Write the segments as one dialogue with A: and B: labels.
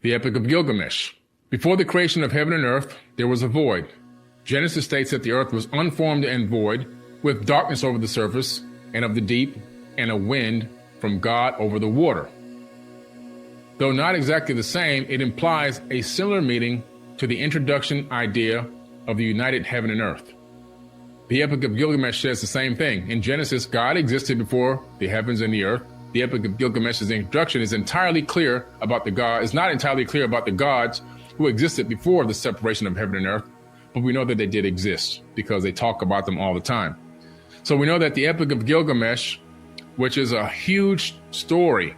A: The Epic of Gilgamesh. Before the creation of heaven and earth, there was a void. Genesis states that the earth was unformed and void, with darkness over the surface and of the deep, and a wind from God over the water. Though not exactly the same, it implies a similar meaning to the introduction idea of the united heaven and earth. The Epic of Gilgamesh says the same thing. In Genesis, God existed before the heavens and the earth. The Epic of Gilgamesh's introduction is not entirely clear about the gods who existed before the separation of heaven and earth, but we know that they did exist because they talk about them all the time. So we know that the Epic of Gilgamesh, which is a huge story,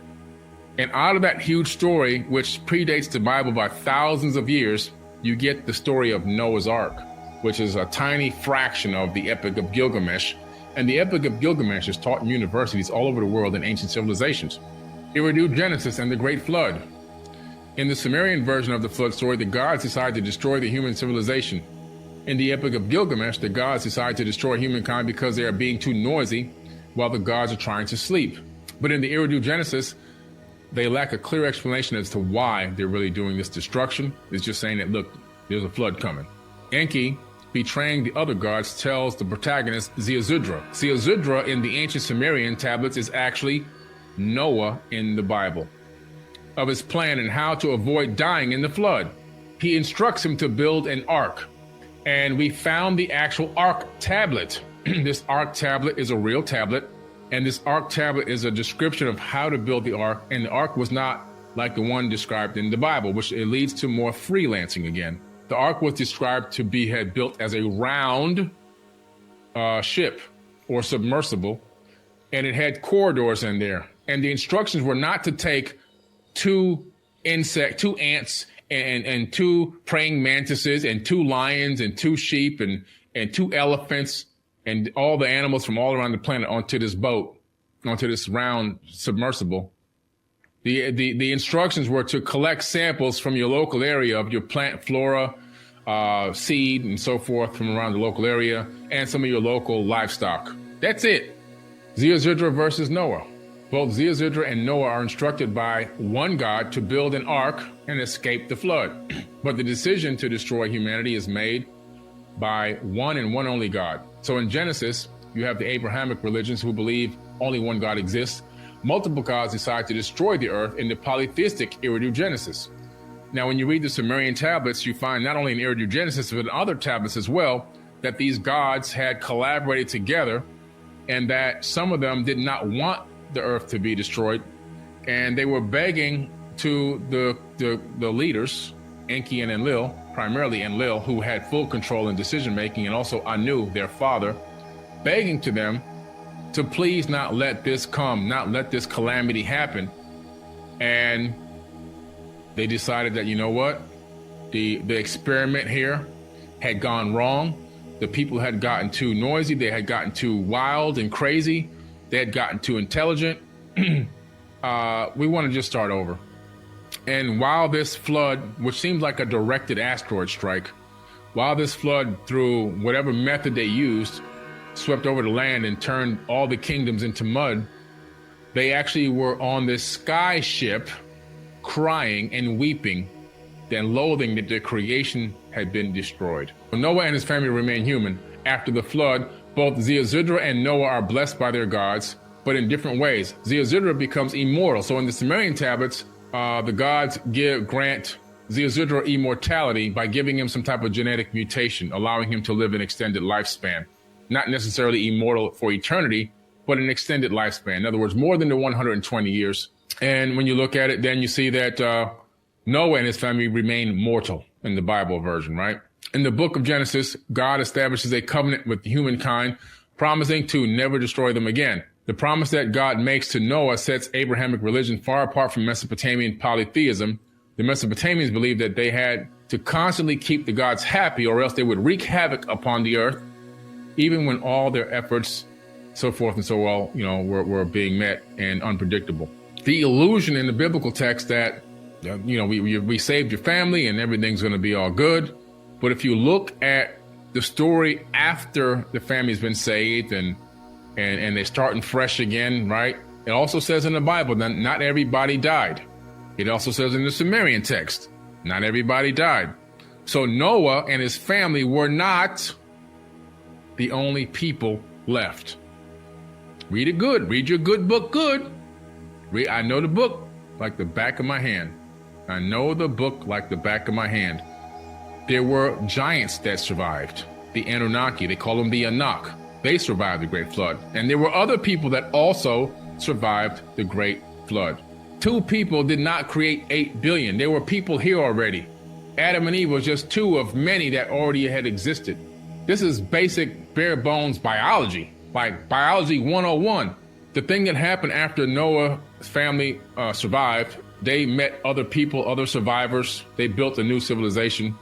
A: and out of that huge story, which predates the Bible by thousands of years, you get the story of Noah's Ark, which is a tiny fraction of the Epic of Gilgamesh. And the Epic of Gilgamesh is taught in universities all over the world in ancient civilizations. Enkidu, Genesis, and the Great Flood. In the Sumerian version of the flood story, the gods decide to destroy the human civilization. In the Epic of Gilgamesh, the gods decide to destroy humankind because they are being too noisy while the gods are trying to sleep. But in the Enkidu Genesis, they lack a clear explanation as to why they're really doing this destruction. It's just saying that, look, there's a flood coming. Enki, betraying the other gods, tells the protagonist Ziusudra. Ziusudra in the ancient Sumerian tablets is actually Noah in the Bible, of his plan and how to avoid dying in the flood. He instructs him to build an ark, and we found the actual ark tablet. This ark tablet is a real tablet, and this ark tablet is a description of how to build the ark, and the ark was not like the one described in the Bible, which it leads to more freelancing again. The ark was described to be had built as a round ship or submersible, and it had corridors in there. And the instructions were not to take two ants and two praying mantises and two lions and two sheep and two elephants and all the animals from all around the planet onto this boat, onto this round submersible. The instructions were to collect samples from your local area of your plant flora, seed, and so forth from around the local area, and some of your local livestock. That's it. Ziusudra versus Noah. Both Ziusudra and Noah are instructed by one God to build an ark and escape the flood. But the decision to destroy humanity is made by one and one only God. So in Genesis, you have the Abrahamic religions who believe only one God exists. Multiple gods decide to destroy the earth in the polytheistic Enkidu Genesis. Now, when you read the Sumerian tablets, you find not only in Enkidu Genesis, but in other tablets as well, that these gods had collaborated together and that some of them did not want the earth to be destroyed. And they were begging to the leaders, Enki and Enlil, primarily Enlil, who had full control in decision-making, and also Anu, their father, begging to them to please not let this come, not let this calamity happen. And they decided that, you know what, the experiment here had gone wrong. The people had gotten too noisy. They had gotten too wild and crazy. They had gotten too intelligent. We want to just start over. And while this flood, which seems like a directed asteroid strike, while this flood, through whatever method they used, swept over the land and turned all the kingdoms into mud, they actually were on this sky ship crying and weeping and loathing that their creation had been destroyed. Noah and his family remain human. After the flood, both Ziusudra and Noah are blessed by their gods, but in different ways. Ziusudra becomes immortal. So in the Sumerian tablets, the gods grant Ziusudra immortality by giving him some type of genetic mutation, allowing him to live an extended lifespan. Not necessarily immortal for eternity, but an extended lifespan. In other words, more than the 120 years. And when you look at it, then you see that Noah and his family remain mortal in the Bible version, right? In the book of Genesis, God establishes a covenant with humankind, promising to never destroy them again. The promise that God makes to Noah sets Abrahamic religion far apart from Mesopotamian polytheism. The Mesopotamians believed that they had to constantly keep the gods happy, or else they would wreak havoc upon the earth, even when all their efforts, so forth and so on, were being met and unpredictable. The illusion in the biblical text that, we saved your family and everything's going to be all good. But if you look at the story after the family's been saved and they're starting fresh again, right? It also says in the Bible that not everybody died. It also says in the Sumerian text, not everybody died. So Noah and his family were not the only people left. Read it good. Read your good book good. I know the book like the back of my hand. I know the book like the back of my hand. There were giants that survived. The Anunnaki, they call them the Anak. They survived the Great Flood. And there were other people that also survived the Great Flood. 2 people did not create 8 billion. There were people here already. Adam and Eve was just 2 of many that already had existed. This is basic bare bones biology, like biology 101. The thing that happened after Noah's family survived, they met other people, other survivors. They built a new civilization.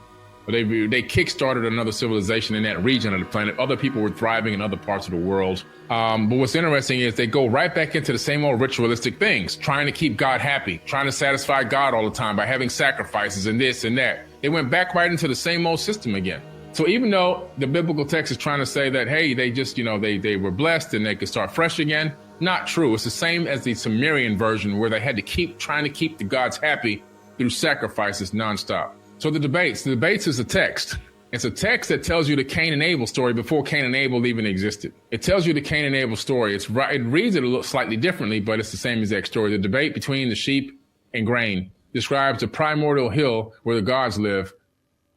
A: They kickstarted another civilization in that region of the planet. Other people were thriving in other parts of the world. But what's interesting is they go right back into the same old ritualistic things, trying to keep God happy, trying to satisfy God all the time by having sacrifices and this and that. They went back right into the same old system again. So even though the biblical text is trying to say that, hey, they just, they were blessed and they could start fresh again, not true. It's the same as the Sumerian version where they had to keep trying to keep the gods happy through sacrifices nonstop. So the debates is a text. It's a text that tells you the Cain and Abel story before Cain and Abel even existed. It tells you the Cain and Abel story. It reads it a little slightly differently, but it's the same exact story. The debate between the sheep and grain describes the primordial hill where the gods live.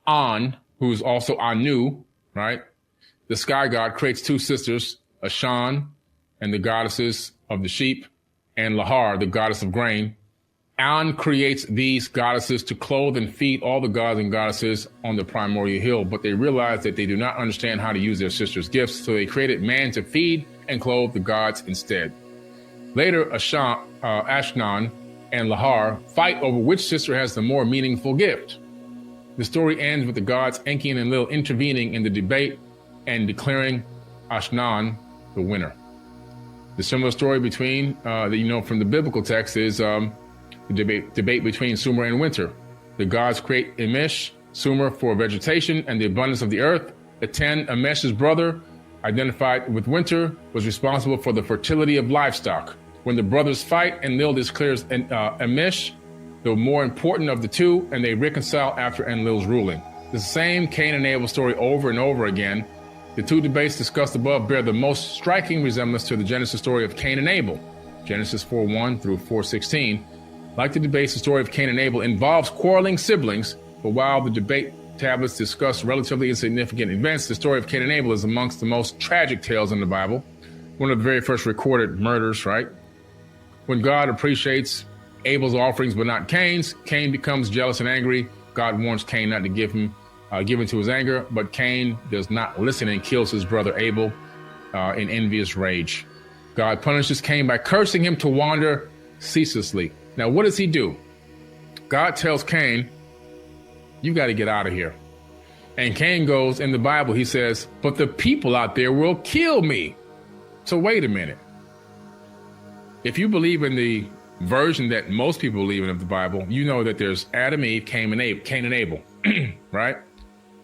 A: An, who's also Anu, right? The sky god creates 2 sisters, Ashan and the goddesses of the sheep, and Lahar, the goddess of grain. An creates these goddesses to clothe and feed all the gods and goddesses on the primordial hill, but they realize that they do not understand how to use their sisters' gifts, so they created man to feed and clothe the gods instead. Later, Ashnan and Lahar fight over which sister has the more meaningful gift. The story ends with the gods Enki and Enlil intervening in the debate and declaring Ashnan the winner. The similar story between, from the biblical text is the debate between Sumer and Winter. The gods create Emesh, Sumer for vegetation and the abundance of the earth. Eten, Emesh's brother, identified with Winter, was responsible for the fertility of livestock. When the brothers fight, Enlil declares Emesh the more important of the 2, and they reconcile after Enlil's ruling. The same Cain and Abel story over and over again. The 2 debates discussed above bear the most striking resemblance to the Genesis story of Cain and Abel, Genesis 4:1 through 4:16. Like the debates, the story of Cain and Abel involves quarreling siblings, but while the debate tablets discuss relatively insignificant events, the story of Cain and Abel is amongst the most tragic tales in the Bible. One of the very first recorded murders, right? When God appreciates Abel's offerings but not Cain's, Cain becomes jealous and angry. God warns Cain not to give into his anger, but Cain does not listen and kills his brother Abel in envious rage. God punishes Cain by cursing him to wander ceaselessly. Now, what does he do? God tells Cain, you got to get out of here. And Cain goes, in the Bible, he says, but the people out there will kill me. So wait a minute. If you believe in the version that most people believe in of the Bible, you know that there's Adam, Eve, Cain and Abel, right?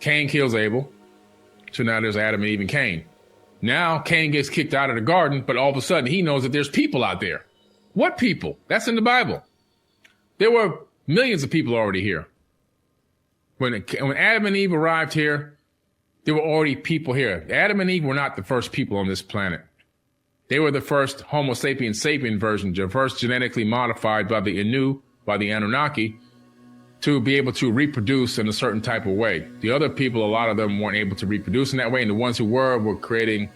A: Cain kills Abel. So now there's Adam, Eve, and Cain. Now Cain gets kicked out of the garden, but all of a sudden he knows that there's people out there. What people? That's in the Bible. There were millions of people already here. When Adam and Eve arrived here, there were already people here. Adam and Eve were not the first people on this planet. They were the first Homo sapiens sapien version, the first genetically modified by the Anu, by the Anunnaki, to be able to reproduce in a certain type of way. The other people, a lot of them weren't able to reproduce in that way, and the ones who were creating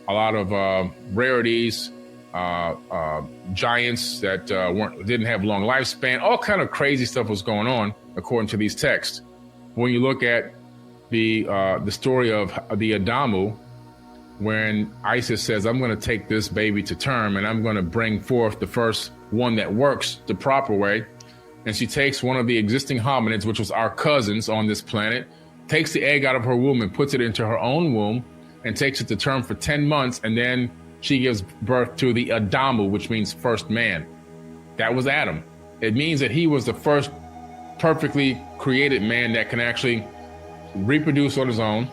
A: a lot of rarities, giants that didn't have long lifespan. All kind of crazy stuff was going on according to these texts. When you look at the story of the Adamu, when Isis says, I'm going to take this baby to term and I'm going to bring forth the first one that works the proper way. And she takes one of the existing hominids, which was our cousins on this planet, takes the egg out of her womb and puts it into her own womb and takes it to term for 10 months. And then she gives birth to the Adamu, which means first man. That was Adam. It means that he was the first perfectly created man that can actually reproduce on his own,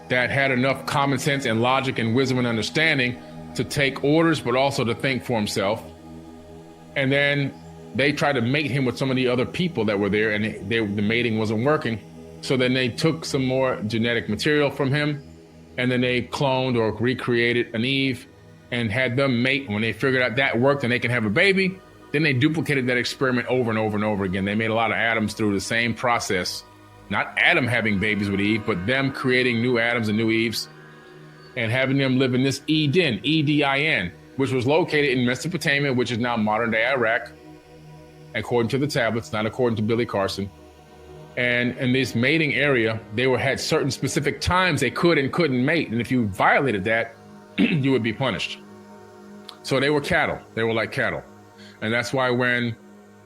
A: that had enough common sense and logic and wisdom and understanding to take orders, but also to think for himself. And then they tried to mate him with some of the other people that were there, and the mating wasn't working. So then they took some more genetic material from him, and then they cloned or recreated an Eve and had them mate. When they figured out that worked and they can have a baby, then they duplicated that experiment over and over and over again. They made a lot of Adams through the same process. Not Adam having babies with Eve, but them creating new Adams and new Eves and having them live in this Eden, E-D-I-N, which was located in Mesopotamia, which is now modern-day Iraq, according to the tablets, not according to Billy Carson. And in this mating area, they had certain specific times they could and couldn't mate. And if you violated that, you would be punished. So they were cattle. They were like cattle. And that's why when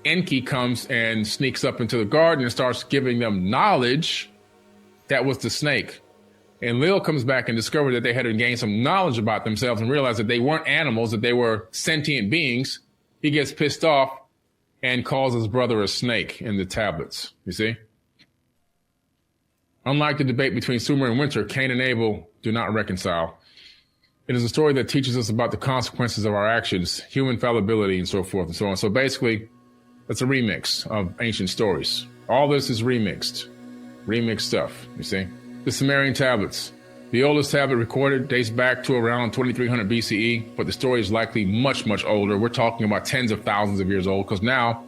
A: Enki comes and sneaks up into the garden and starts giving them knowledge, that was the snake. And Lil comes back and discovers that they had to gain some knowledge about themselves and realize that they weren't animals, that they were sentient beings. He gets pissed off and calls his brother a snake in the tablets, you see? Unlike the debate between Sumer and Winter, Cain and Abel do not reconcile. It is a story that teaches us about the consequences of our actions, human fallibility, and so forth and so on. So basically, it's a remix of ancient stories. All this is remixed stuff, you see? The Sumerian tablets. The oldest tablet recorded dates back to around 2300 BCE, but the story is likely much, much older. We're talking about tens of thousands of years old, because now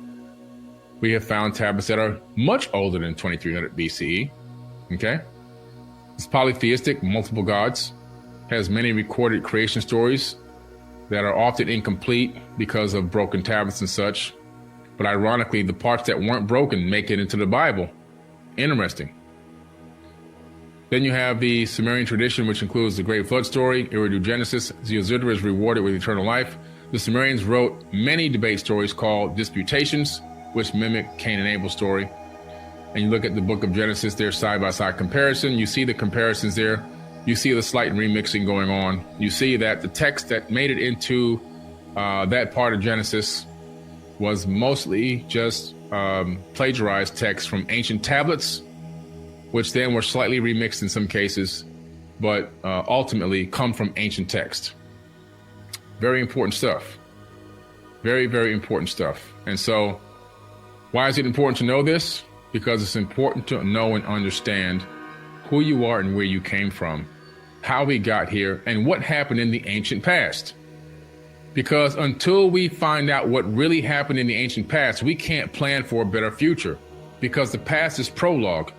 A: we have found tablets that are much older than 2300 BCE. Okay? It's polytheistic, multiple gods, has many recorded creation stories that are often incomplete because of broken tablets and such. But ironically, the parts that weren't broken make it into the Bible. Interesting. Then you have the Sumerian tradition, which includes the Great Flood story, Eridu Genesis. Ziusudra is rewarded with eternal life. The Sumerians wrote many debate stories called disputations, which mimic Cain and Abel's story. And you look at the book of Genesis, there's side-by-side comparison. You see the comparisons there. You see the slight remixing going on. You see that the text that made it into that part of Genesis was mostly just plagiarized text from ancient tablets, which then were slightly remixed in some cases, but ultimately come from ancient text. Very important stuff. Very, very important stuff. And so why is it important to know this? Because it's important to know and understand who you are and where you came from, how we got here, and what happened in the ancient past. Because until we find out what really happened in the ancient past, we can't plan for a better future, because the past is prologue.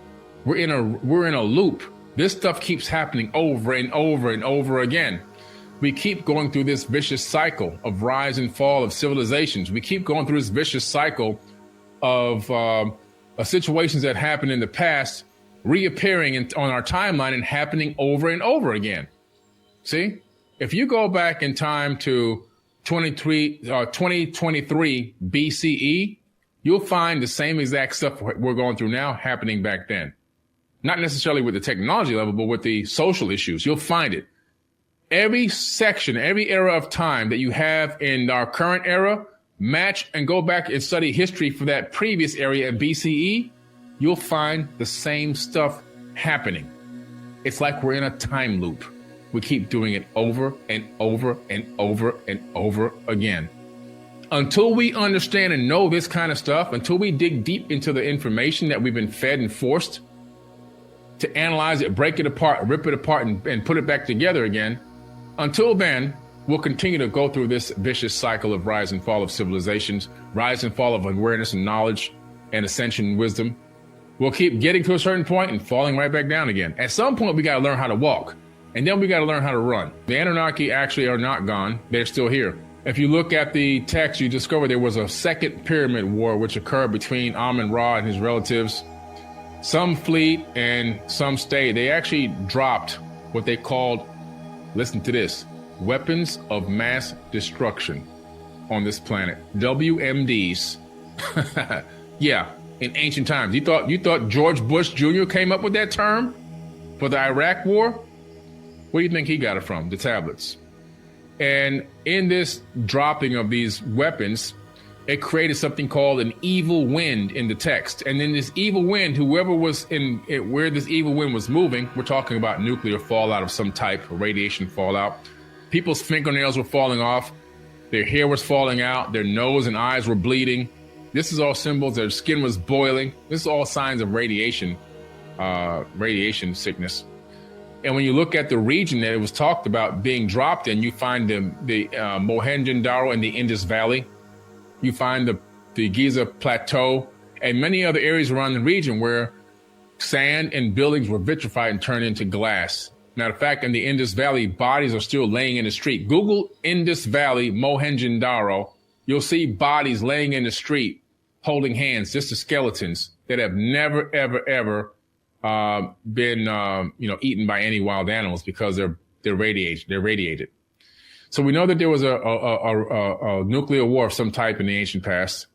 A: We're in a loop. This stuff keeps happening over and over and over again. We keep going through this vicious cycle of rise and fall of civilizations. We keep going through this vicious cycle of situations that happened in the past reappearing on our timeline and happening over and over again. See, if you go back in time to 2023 BCE, you'll find the same exact stuff we're going through now happening back then. Not necessarily with the technology level, but with the social issues. You'll find it. Every section, every era of time that you have in our current era, match and go back and study history for that previous area in BCE, you'll find the same stuff happening. It's like we're in a time loop. We keep doing it over and over and over and over again. Until we understand and know this kind of stuff, until we dig deep into the information that we've been fed and forced to analyze it, break it apart, rip it apart, and put it back together again, until then, we'll continue to go through this vicious cycle of rise and fall of civilizations, rise and fall of awareness and knowledge and ascension and wisdom. We'll keep getting to a certain point and falling right back down again. At some point, we got to learn how to walk, and then we got to learn how to run. The Anunnaki actually are not gone. They're still here. If you look at the text, you discover there was a second pyramid war which occurred between Amun-Ra and his relatives. Some fled and some stayed. They actually dropped what they called, listen to this, weapons of mass destruction on this planet. WMDs. Yeah, in ancient times. You thought George Bush Jr. came up with that term for the Iraq War? Where do you think he got it from? The tablets. And in this dropping of these weapons, it created something called an evil wind in the text. And then this evil wind, whoever was in it, where this evil wind was moving, we're talking about nuclear fallout of some type, or radiation fallout. People's fingernails were falling off. Their hair was falling out. Their nose and eyes were bleeding. This is all symbols. Their skin was boiling. This is all signs of radiation sickness. And when you look at the region that it was talked about being dropped in, you find the Mohenjo-Daro in the Indus Valley. You find the Giza Plateau and many other areas around the region where sand and buildings were vitrified and turned into glass. Matter of fact, in the Indus Valley, bodies are still laying in the street. Google Indus Valley, Mohenjo-Daro. You'll see bodies laying in the street, holding hands, just the skeletons that have never, ever, ever been eaten by any wild animals because they're radiated. So we know that there was a nuclear war of some type in the ancient past.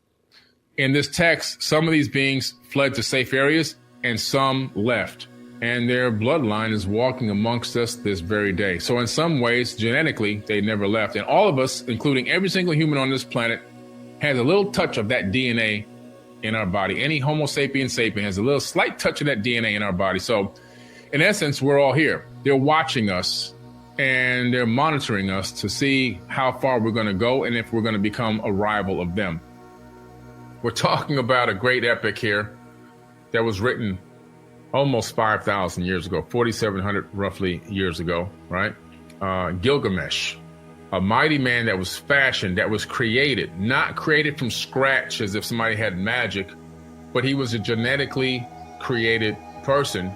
A: In this text, some of these beings fled to safe areas and some left. And their bloodline is walking amongst us this very day. So in some ways, genetically, they never left. And all of us, including every single human on this planet, has a little touch of that DNA in our body. Any Homo sapiens sapien has a little slight touch of that DNA in our body. So in essence, we're all here. They're watching us and they're monitoring us to see how far we're going to go and if we're going to become a rival of them. We're talking about a great epic here that was written almost 5,000 years ago, 4,700 roughly years ago, right? Gilgamesh, a mighty man that was fashioned, that was created, not created from scratch as if somebody had magic, but he was a genetically created person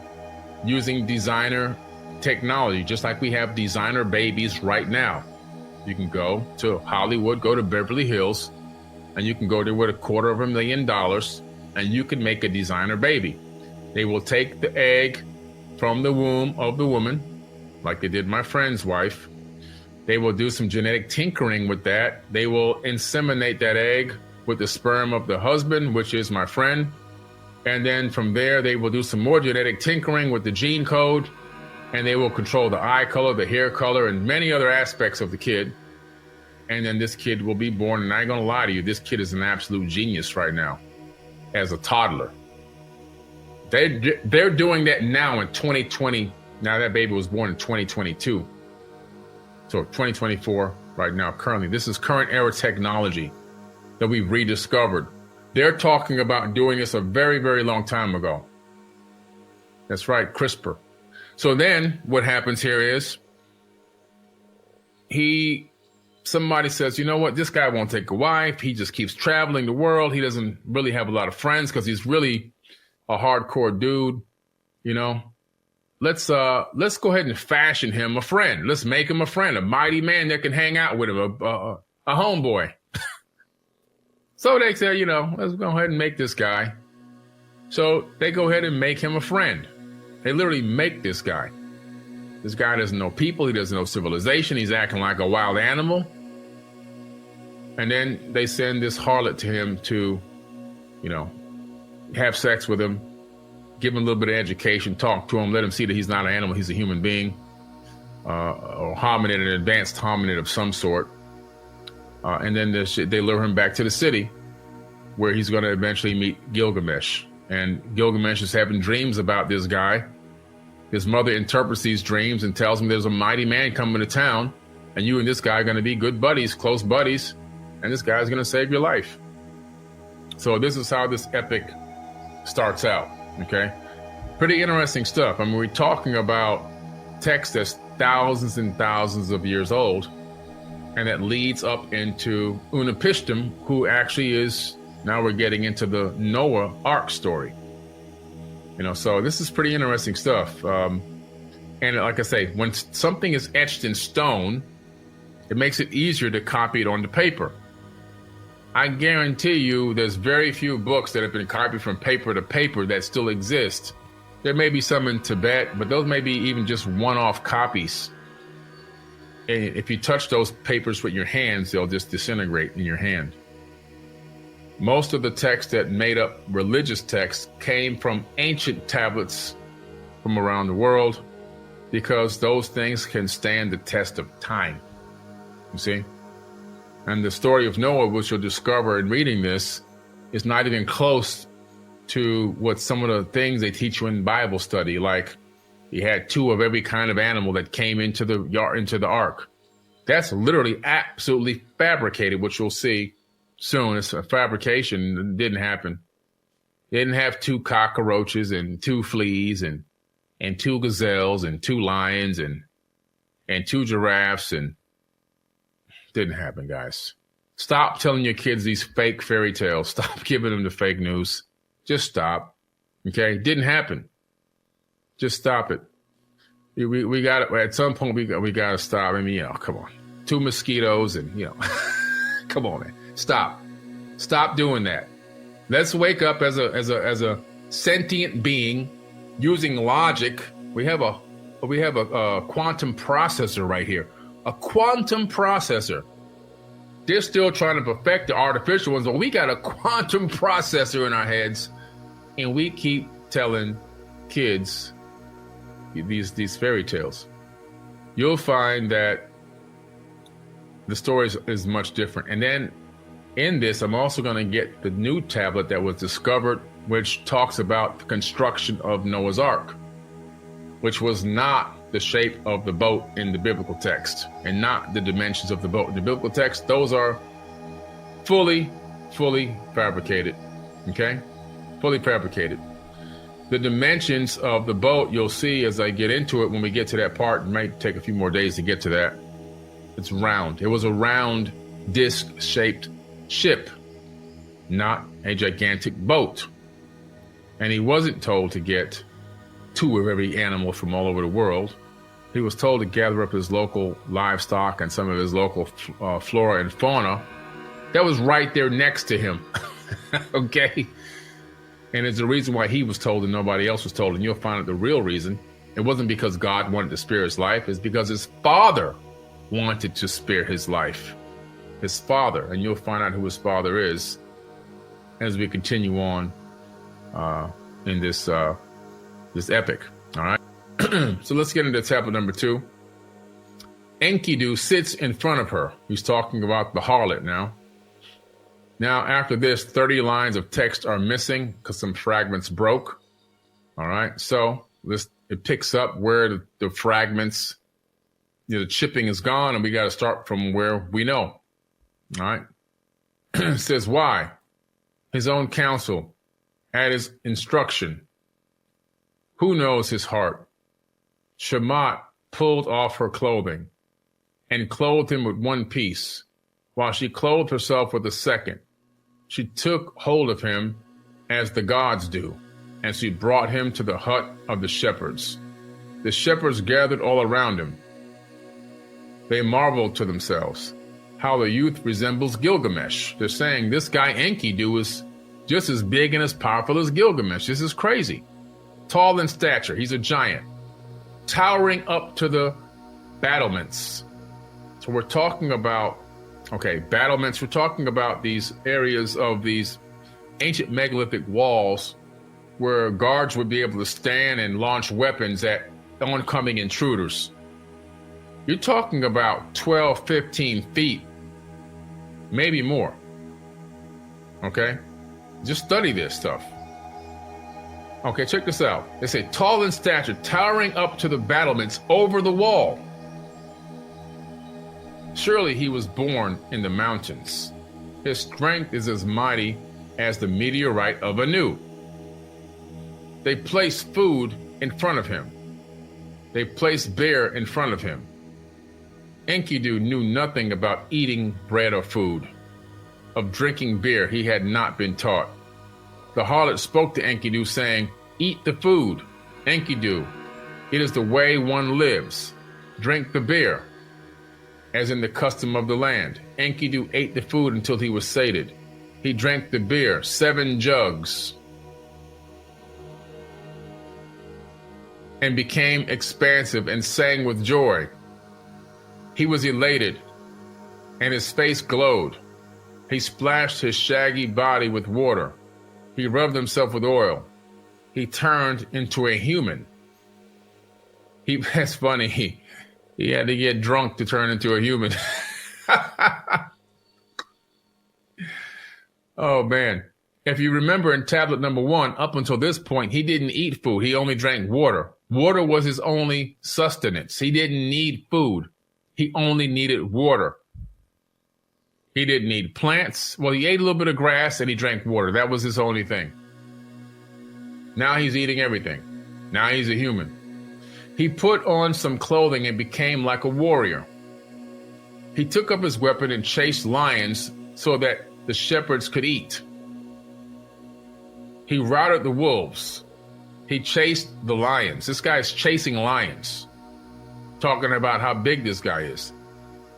A: using designer technology, just like we have designer babies right now. You can go to Hollywood, go to Beverly Hills, and you can go there with $250,000 and you can make a designer baby. They will take the egg from the womb of the woman, like they did my friend's wife. They will do some genetic tinkering with that. They will inseminate that egg with the sperm of the husband, which is my friend. And then from there, they will do some more genetic tinkering with the gene code, and they will control the eye color, the hair color, and many other aspects of the kid. And then this kid will be born, and I ain't gonna lie to you, this kid is an absolute genius right now as a toddler. They're doing that now in 2020. Now that baby was born in 2022. So 2024 right now, currently. This is current era technology that we've rediscovered. They're talking about doing this a very, very long time ago. That's right, CRISPR. So then what happens here is somebody says, you know what, this guy won't take a wife. He just keeps traveling the world. He doesn't really have a lot of friends because he's really a hardcore dude, you know. Let's go ahead and fashion him a friend. Let's make him a friend, a mighty man that can hang out with him, a homeboy. So they say, you know, let's go ahead and make this guy. So they go ahead and make him a friend. They literally make this guy. This guy doesn't know people. He doesn't know civilization. He's acting like a wild animal. And then they send this harlot to him to, you know, have sex with him, give him a little bit of education, talk to him, let him see that he's not an animal, he's a human being, or hominid, an advanced hominid of some sort. And then they lure him back to the city where he's going to eventually meet Gilgamesh. And Gilgamesh is having dreams about this guy. His mother interprets these dreams and tells him there's a mighty man coming to town, and you and this guy are going to be good buddies, close buddies, and this guy's going to save your life. So this is how this epic starts out, okay? Pretty interesting stuff. I mean, we're talking about text that's thousands and thousands of years old, and that leads up into Utnapishtim, who actually is, now we're getting into the Noah Ark story. You know, so this is pretty interesting stuff. And like I say, when something is etched in stone, it makes it easier to copy it onto paper. I guarantee you there's very few books that have been copied from paper to paper that still exist. There may be some in Tibet, but those may be even just one-off copies. And if you touch those papers with your hands, they'll just disintegrate in your hand. Most of the texts that made up religious texts came from ancient tablets from around the world, because those things can stand the test of time, you see? And the story of Noah, which you'll discover in reading this, is not even close to what some of the things they teach you in Bible study, like he had 2 of every kind of animal that came into the ark. That's literally absolutely fabricated, which you'll see soon. It's a fabrication. It didn't happen. They didn't have 2 cockroaches and 2 fleas and 2 gazelles and 2 lions and 2 giraffes, and didn't happen, guys. Stop telling your kids these fake fairy tales. Stop giving them the fake news. Just stop. Okay? Didn't happen. Just stop it. We got it. At some point, we got to stop. I mean, come on. 2 mosquitoes and, come on, man. Stop. Stop doing that. Let's wake up as a sentient being using logic. We have a quantum processor right here. A quantum processor. They're still trying to perfect the artificial ones, but we got a quantum processor in our heads, and we keep telling kids these fairy tales. You'll find that the story is much different. And then in this, I'm also going to get the new tablet that was discovered, which talks about the construction of Noah's Ark, which was not the shape of the boat in the biblical text and not the dimensions of the boat in the biblical text. Those are fully fabricated. Okay? Fully fabricated. The dimensions of the boat, you'll see as I get into it when we get to that part. It might take a few more days to get to that. It's round. It was a round, disc-shaped ship, not a gigantic boat. And he wasn't told to get 2 of every animal from all over the world. He was told to gather up his local livestock and some of his local flora and fauna that was right there next to him. Okay? And it's the reason why he was told and nobody else was told. And you'll find out the real reason. It wasn't because God wanted to spare his life. It's because his father wanted to spare his life. His father. And you'll find out who his father is as we continue on in this epic. All right. So let's get into tablet number 2. Enkidu sits in front of her. He's talking about the harlot now. Now, after this, 30 lines of text are missing because some fragments broke. All right. So it picks up where the fragments, the chipping is gone, and we got to start from where we know. All right. It says, why? His own counsel, at his instruction. Who knows his heart? Shamat pulled off her clothing and clothed him with one piece, while she clothed herself with a second. She took hold of him as the gods do, and she brought him to the hut of the shepherds. The shepherds gathered all around him. They marveled to themselves how the youth resembles Gilgamesh. They're saying this guy Enkidu is just as big and as powerful as Gilgamesh. This is crazy. Tall in stature, he's a giant, towering up to the battlements. So we're talking about, battlements. We're talking about these areas of these ancient megalithic walls where guards would be able to stand and launch weapons at oncoming intruders. You're talking about 12, 15 feet, maybe more. Okay? Just study this stuff. Okay, check this out. They say, tall in stature, towering up to the battlements over the wall. Surely he was born in the mountains. His strength is as mighty as the meteorite of Anu. They placed food in front of him. They placed bear in front of him. Enkidu knew nothing about eating bread or food. Of drinking beer he had not been taught. The harlot spoke to Enkidu, saying, eat the food. Enkidu, it is the way one lives. Drink the beer, as in the custom of the land. Enkidu ate the food until he was sated. He drank the beer, 7 jugs, and became expansive and sang with joy. He was elated, and his face glowed. He splashed his shaggy body with water. He rubbed himself with oil. He turned into a human. That's funny. He had to get drunk to turn into a human. Oh, man. If you remember in tablet number 1, up until this point, he didn't eat food. He only drank water. Water was his only sustenance. He didn't need food. He only needed water. He didn't need plants. Well, he ate a little bit of grass and he drank water. That was his only thing. Now he's eating everything. Now he's a human. He put on some clothing and became like a warrior. He took up his weapon and chased lions so that the shepherds could eat. He routed the wolves. He chased the lions. This guy's chasing lions. Talking about how big this guy is.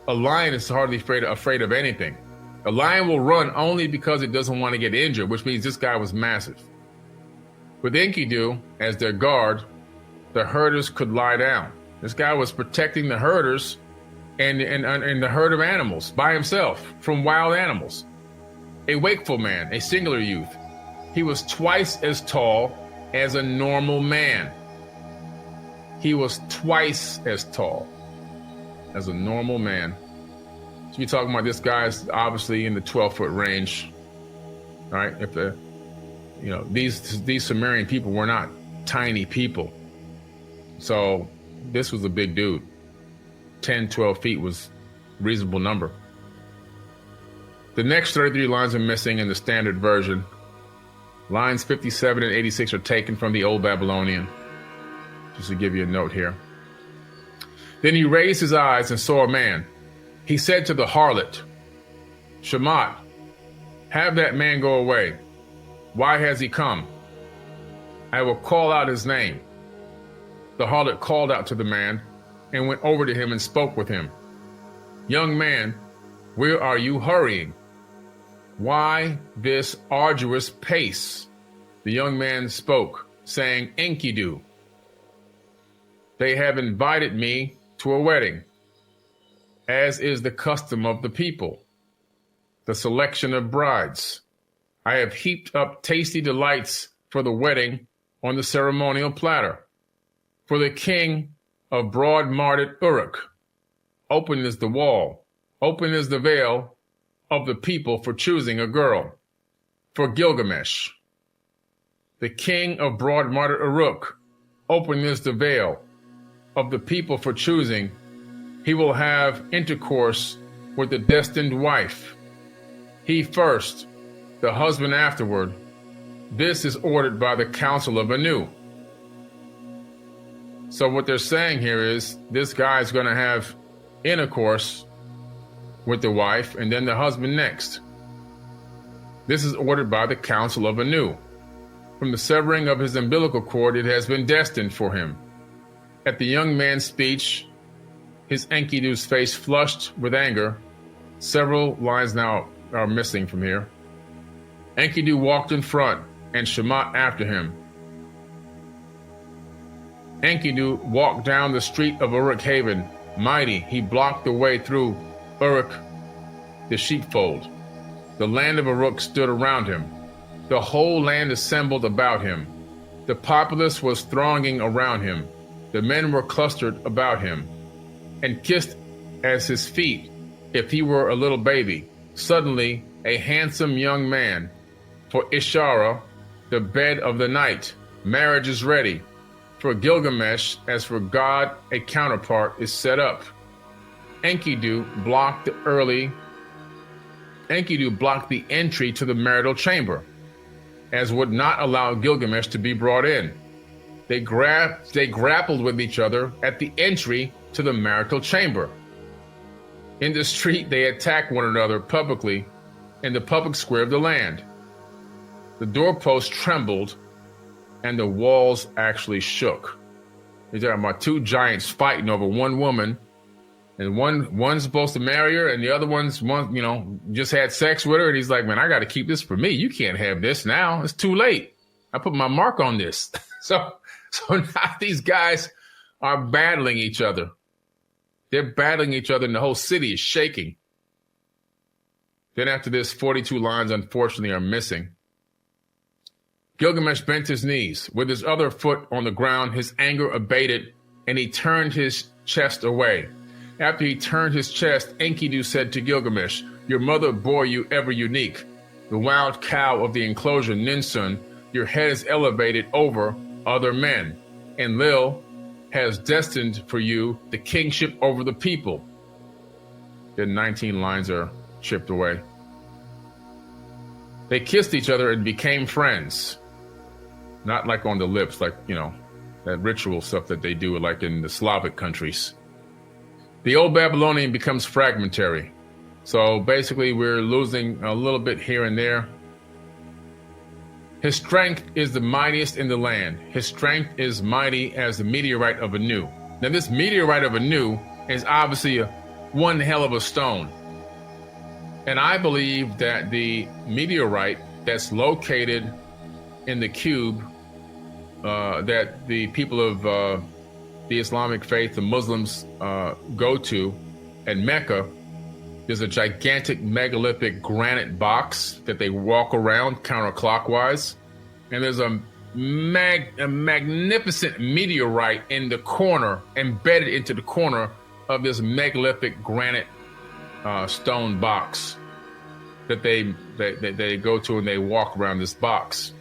A: A lion is hardly afraid of anything. A lion will run only because it doesn't want to get injured, which means this guy was massive. With Enkidu as their guard, the herders could lie down. This guy was protecting the herders and the herd of animals by himself from wild animals. A wakeful man, a singular youth. He was twice as tall as a normal man. He was twice as tall as a normal man. So you're talking about this guy's obviously in the 12-foot range. All right, if the these Sumerian people were not tiny people. So this was a big dude. 10, 12 feet was a reasonable number. The next 33 lines are missing in the standard version. Lines 57 and 86 are taken from the Old Babylonian. Just to give you a note here. Then he raised his eyes and saw a man. He said to the harlot, Shamat, have that man go away. Why has he come? I will call out his name. The harlot called out to the man and went over to him and spoke with him. Young man, where are you hurrying? Why this arduous pace? The young man spoke, saying, Enkidu. They have invited me to a wedding, as is the custom of the people, the selection of brides. I have heaped up tasty delights for the wedding on the ceremonial platter. For the king of broad-marted Uruk, open is the wall, open is the veil of the people for choosing a girl. For Gilgamesh, the king of broad-marted Uruk, open is the veil of the people for choosing. He will have intercourse with the destined wife. He first, the husband afterward. This is ordered by the council of Anu. So what they're saying here is this guy's going to have intercourse with the wife and then the husband next. This is ordered by the council of Anu. From the severing of his umbilical cord, it has been destined for him. At the young man's speech, his Enkidu's face flushed with anger. Several lines now are missing from here. Enkidu walked in front and Shamat after him. Enkidu walked down the street of Uruk Haven. Mighty, he blocked the way through Uruk, the sheepfold. The land of Uruk stood around him. The whole land assembled about him. The populace was thronging around him. The men were clustered about him and kissed at his feet if he were a little baby. Suddenly, a handsome young man, for Ishara, the bed of the night, marriage is ready. For Gilgamesh, as for God, a counterpart is set up. Enkidu blocked the entry to the marital chamber, as would not allow Gilgamesh to be brought in. They grappled with each other at the entry to the marital chamber. In the street, they attacked one another publicly in the public square of the land. The doorposts trembled and the walls actually shook. You're talking about two giants fighting over one woman, and one's supposed to marry her, and the other one's just had sex with her, and he's like, man, I got to keep this for me. You can't have this now. It's too late. I put my mark on this. So now these guys are battling each other. They're battling each other, and the whole city is shaking. Then after this, 42 lines, unfortunately, are missing. Gilgamesh bent his knees. With his other foot on the ground, his anger abated, and he turned his chest away. After he turned his chest, Enkidu said to Gilgamesh, your mother bore you ever unique. The wild cow of the enclosure, Ninsun, your head is elevated over other men. And Lil has destined for you the kingship over the people. The 19 lines are chipped away. They kissed each other and became friends. Not like on the lips, like, that ritual stuff that they do, like in the Slavic countries. The Old Babylonian becomes fragmentary. So basically, we're losing a little bit here and there. His strength is the mightiest in the land. His strength is mighty as the meteorite of Anu. Now, this meteorite of Anu is obviously one hell of a stone. And I believe that the meteorite that's located in the cube that the people of the Islamic faith, the Muslims, go to at Mecca, there's a gigantic megalithic granite box that they walk around counterclockwise. And there's a magnificent meteorite in the corner, embedded into the corner of this megalithic granite stone box that they go to, and they walk around this box.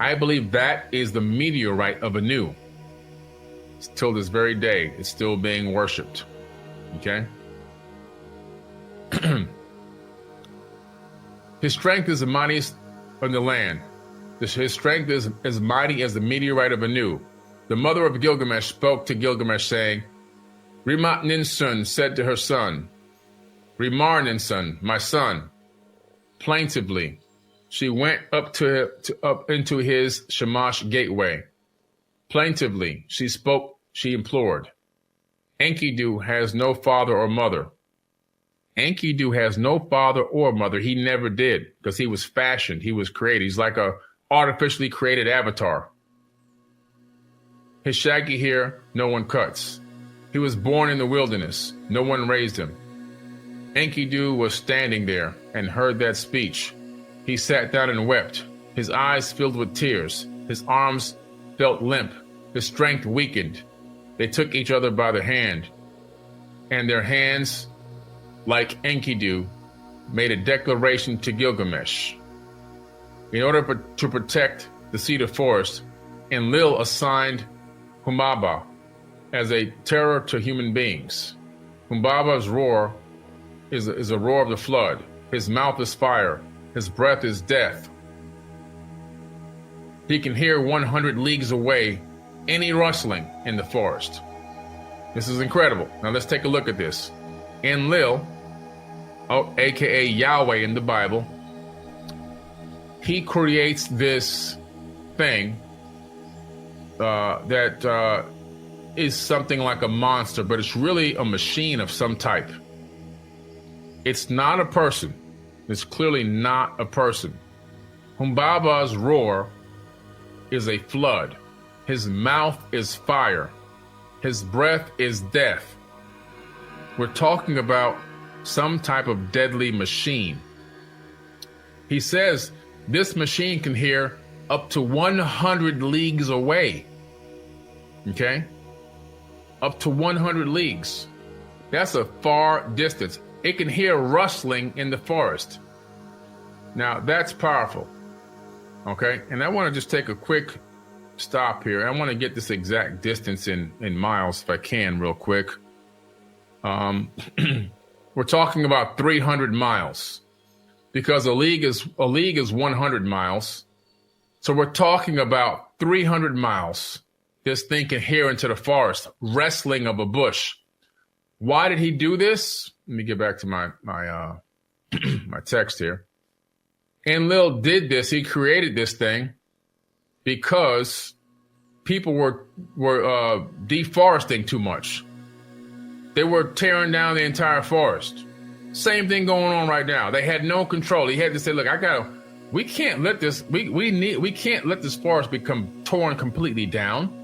A: I believe that is the meteorite of Anu. Till this very day, it's still being worshipped. Okay? His strength is the mightiest in the land. His strength is as mighty as the meteorite of Anu. The mother of Gilgamesh spoke to Gilgamesh, saying, Rimat Ninsun said to her son, Rimar Ninsun, my son, plaintively, she went up into his Shamash gateway. Plaintively, she spoke, she implored. Enkidu has no father or mother. Enkidu has no father or mother. He never did, because he was fashioned. He was created. He's like a artificially created avatar. His shaggy hair, no one cuts. He was born in the wilderness. No one raised him. Enkidu was standing there and heard that speech. He sat down and wept. His eyes filled with tears. His arms felt limp. His strength weakened. They took each other by the hand, and their hands, like Enkidu, made a declaration to Gilgamesh. In order to protect the cedar forest, Enlil assigned Humbaba as a terror to human beings. Humbaba's roar is a roar of the flood. His mouth is fire. His breath is death. He can hear 100 leagues away any rustling in the forest. This is incredible. Now let's take a look at this. Enlil, aka Yahweh in the Bible, he creates this thing that is something like a monster, but it's really a machine of some type. It's not a person. It's clearly not a person. Humbaba's roar is a flood. His mouth is fire. His breath is death. We're talking about some type of deadly machine. He says this machine can hear up to 100 leagues away. Okay? Up to 100 leagues. That's a far distance. It can hear rustling in the forest. Now, that's powerful. Okay? And I want to just take a quick stop here. I want to get this exact distance in miles, if I can, real quick. We're talking about 300 miles, because a league is 100 miles. So we're talking about 300 miles. This thing can hear into the forest, wrestling of a bush. Why did he do this? Let me get back to my my text here. Enlil did this. He created this thing because people were deforesting too much. They were tearing down the entire forest. Same thing going on right now. They had no control. He had to say, look, we can't let this, we can't let this forest become torn completely down.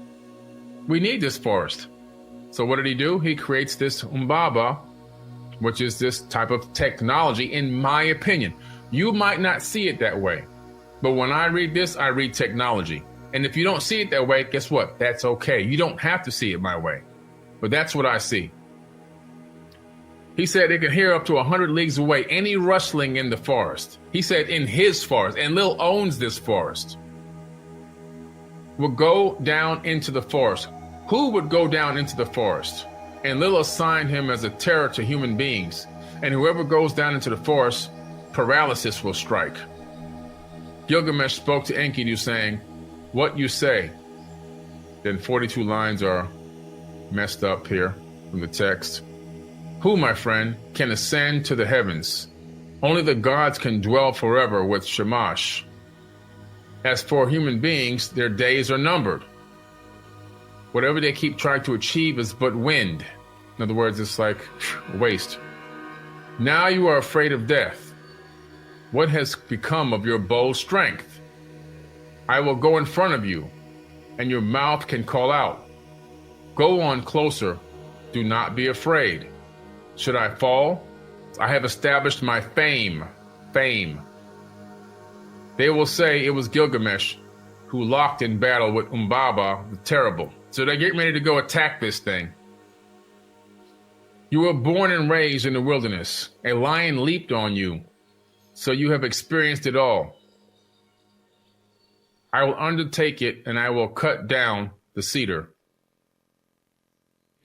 A: We need this forest. So what did he do? He creates this Humbaba, which is this type of technology, in my opinion. You might not see it that way, but when I read this, I read technology. And if you don't see it that way, guess what? That's okay. You don't have to see it my way, but that's what I see. He said it can hear up to 100 leagues away any rustling in the forest. He said in his forest, and Lil owns this forest. Will go down into the forest. Who would go down into the forest? And Lil assigned him as a terror to human beings. and whoever goes down into the forest, paralysis will strike. Gilgamesh spoke to Enkidu, saying, "What you say?" Then 42 lines are messed up here from the text. "Who, my friend, can ascend to the heavens? Only the gods can dwell forever with Shamash. As for human beings, their days are numbered. Whatever they keep trying to achieve is but wind." In other words, it's like waste. "Now you are afraid of death. What has become of your bold strength? I will go in front of you, and your mouth can call out. Go on closer. Do not be afraid. Should I fall? I have established my fame. They will say it was Gilgamesh who locked in battle with Umbaba the Terrible." So they're getting ready to go attack this thing. "You were born and raised in the wilderness. A lion leaped on you, so you have experienced it all. I will undertake it, and I will cut down the cedar.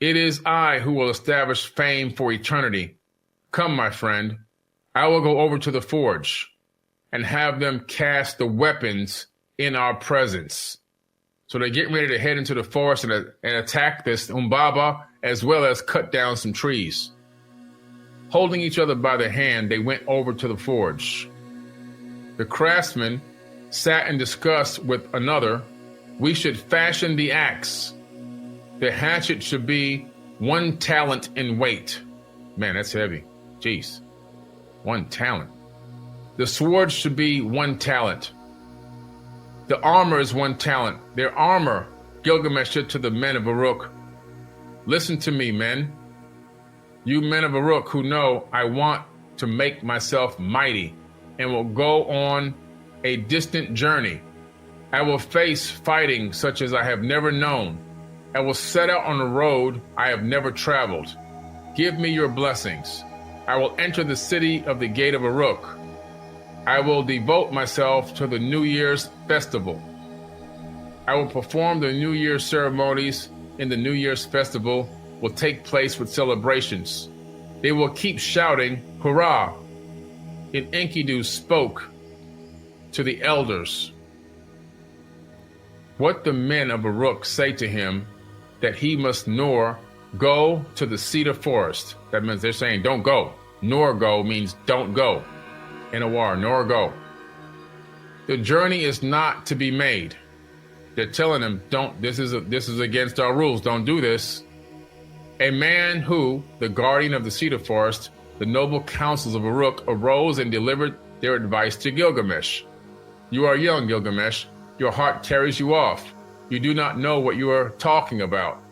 A: It is I who will establish fame for eternity. Come, my friend, I will go over to the forge and have them cast the weapons in our presence." So they're getting ready to head into the forest and attack this Umbaba, as well as cut down some trees. Holding each other by the hand, they went over to the forge. The craftsman sat and discussed with another, "We should fashion the axe. The hatchet should be 1 talent in weight." Man, that's heavy. Jeez. 1 talent. "The sword should be 1 talent. The armor is 1 talent. Their armor," Gilgamesh said to the men of Uruk, "Listen to me, men. You men of Uruk who know I want to make myself mighty and will go on a distant journey. I will face fighting such as I have never known. I will set out on a road I have never traveled. Give me your blessings. I will enter the city of the gate of Uruk. I will devote myself to the New Year's festival. I will perform the New Year's ceremonies in the New Year's festival will take place with celebrations. They will keep shouting, 'Hurrah!'" And Enkidu spoke to the elders. What the men of Uruk say to him, that he must nor go to the cedar forest. That means they're saying don't go. Nor go means don't go. In a war, nor go. The journey is not to be made. They're telling him, don't, this is against our rules, don't do this. A man who, the guardian of the cedar forest, the noble councils of Uruk, arose and delivered their advice to Gilgamesh. "You are young, Gilgamesh. Your heart carries you off. You do not know what you are talking about."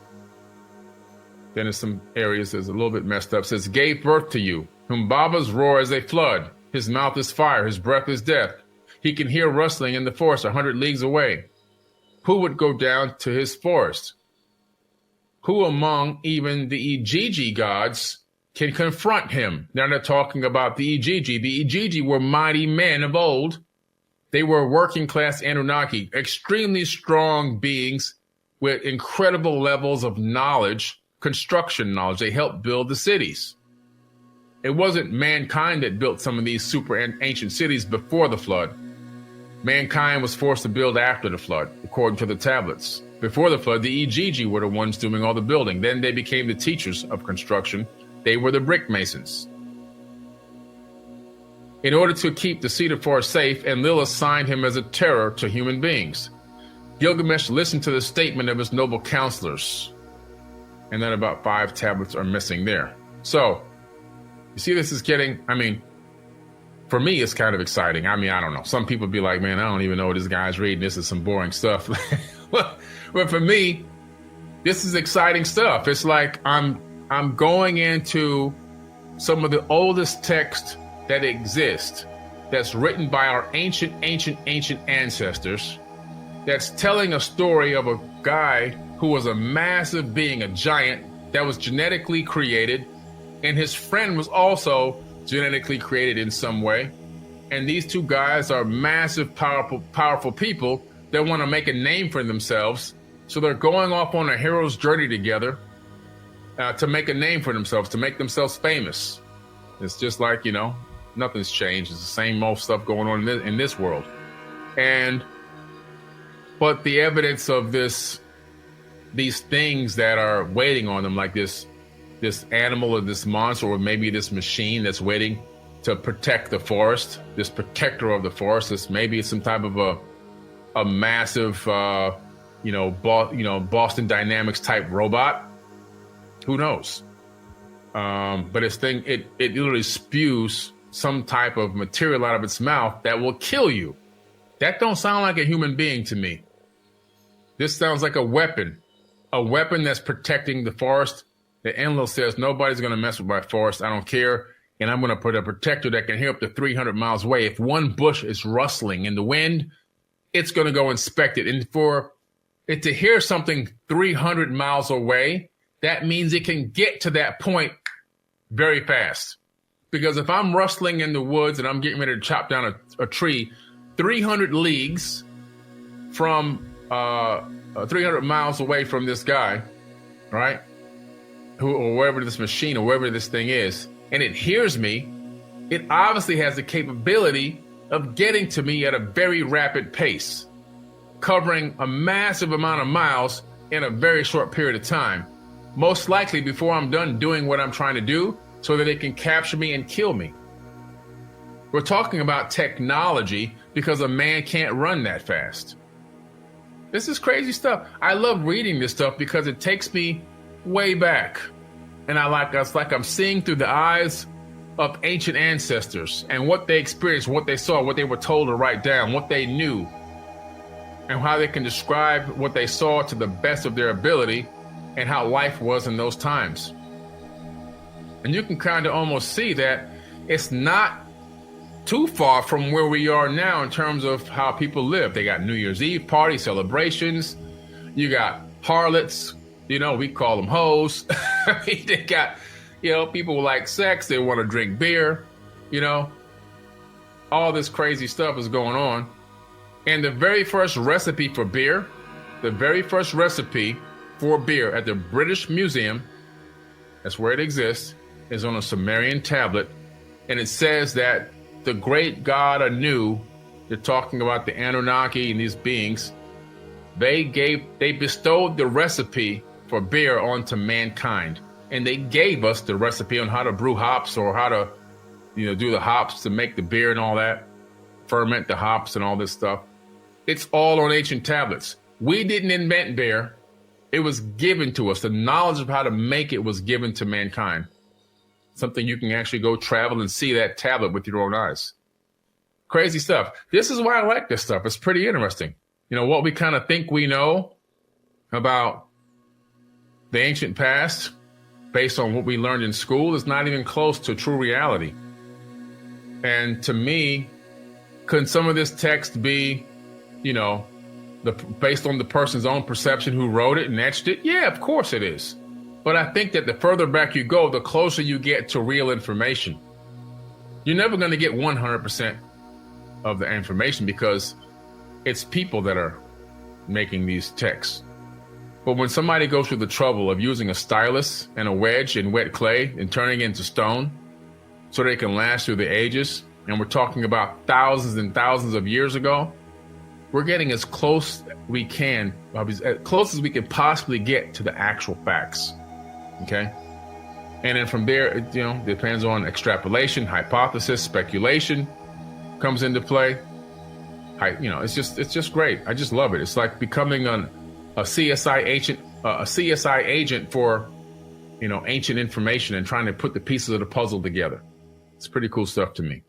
A: Then in some areas, there's a little bit messed up. It says, "Gave birth to you. Humbaba's roar as a flood. His mouth is fire. His breath is death. He can hear rustling in the forest 100 leagues away. Who would go down to his forest? Who among even the Igigi gods can confront him?" Now they're talking about the Igigi. The Igigi were mighty men of old. They were working class Anunnaki, extremely strong beings with incredible levels of knowledge, construction knowledge. They helped build the cities. It wasn't mankind that built some of these super ancient cities before the flood. Mankind was forced to build after the flood, according to the tablets. Before the flood, the Igigi were the ones doing all the building. Then they became the teachers of construction. They were the brick masons. In order to keep the cedar forest safe, Enlil assigned him as a terror to human beings. Gilgamesh listened to the statement of his noble counselors. And then about 5 tablets are missing there. So, you see, this is getting, for me, it's kind of exciting. I don't know. Some people be like, man, I don't even know what this guy's reading. This is some boring stuff. But for me, this is exciting stuff. It's like I'm going into some of the oldest text that exist, that's written by our ancient ancestors, that's telling a story of a guy who was a massive being, a giant that was genetically created, and his friend was also genetically created in some way. And these two guys are massive, powerful people that want to make a name for themselves. So they're going off on a hero's journey together to make a name for themselves, to make themselves famous. It's just like, nothing's changed. It's the same old stuff going on in this world. But the evidence of these things that are waiting on them, like this animal or this monster, or maybe this machine that's waiting to protect the forest, this protector of the forest, this maybe some type of a massive, Boston Dynamics type robot. Who knows? But it literally spews some type of material out of its mouth that will kill you. That don't sound like a human being to me. This sounds like a weapon that's protecting the forest. The Enlil says, nobody's going to mess with my forest. I don't care. And I'm going to put a protector that can hear up to 300 miles away. If one bush is rustling in the wind, it's going to go inspect it. And for it to hear something 300 miles away, that means it can get to that point very fast. Because if I'm rustling in the woods and I'm getting ready to chop down a tree 300 leagues from 300 miles away from this guy, right? Or wherever this machine or wherever this thing is, and it hears me, it obviously has the capability of getting to me at a very rapid pace, covering a massive amount of miles in a very short period of time. Most likely before I'm done doing what I'm trying to do, so that it can capture me and kill me. We're talking about technology because a man can't run that fast. This is crazy stuff. I love reading this stuff because it takes me way back. And it's like I'm seeing through the eyes of ancient ancestors and what they experienced, what they saw, what they were told to write down, what they knew, and how they can describe what they saw to the best of their ability and how life was in those times. And you can kind of almost see that it's not too far from where we are now in terms of how people live. They got New Year's Eve party celebrations. You got harlots, we call them hoes. They got, people who like sex. They want to drink beer, all this crazy stuff is going on. And the very first recipe for beer at the British Museum, that's where it exists, is on a Sumerian tablet. And it says that the great god Anu, they're talking about the Anunnaki and these beings, they bestowed the recipe for beer onto mankind. And they gave us the recipe on how to brew hops or how to, do the hops to make the beer and all that, ferment the hops and all this stuff. It's all on ancient tablets. We didn't invent beer. It was given to us. The knowledge of how to make it was given to mankind. Something you can actually go travel and see that tablet with your own eyes. Crazy stuff. This is why I like this stuff. It's pretty interesting. What we kind of think we know about the ancient past based on what we learned in school is not even close to true reality. And to me, could some of this text be, based on the person's own perception who wrote it and etched it? Yeah, of course it is. But I think that the further back you go, the closer you get to real information. You're never going to get 100% of the information because it's people that are making these texts. But when somebody goes through the trouble of using a stylus and a wedge in wet clay and turning it into stone so they can last through the ages, and we're talking about thousands and thousands of years ago, we're getting as close we can, as close as we can possibly get to the actual facts. Okay? And then from there, it, depends on extrapolation, hypothesis, speculation comes into play. It's just great. I just love it. It's like becoming a CSI agent for, ancient information and trying to put the pieces of the puzzle together. It's pretty cool stuff to me.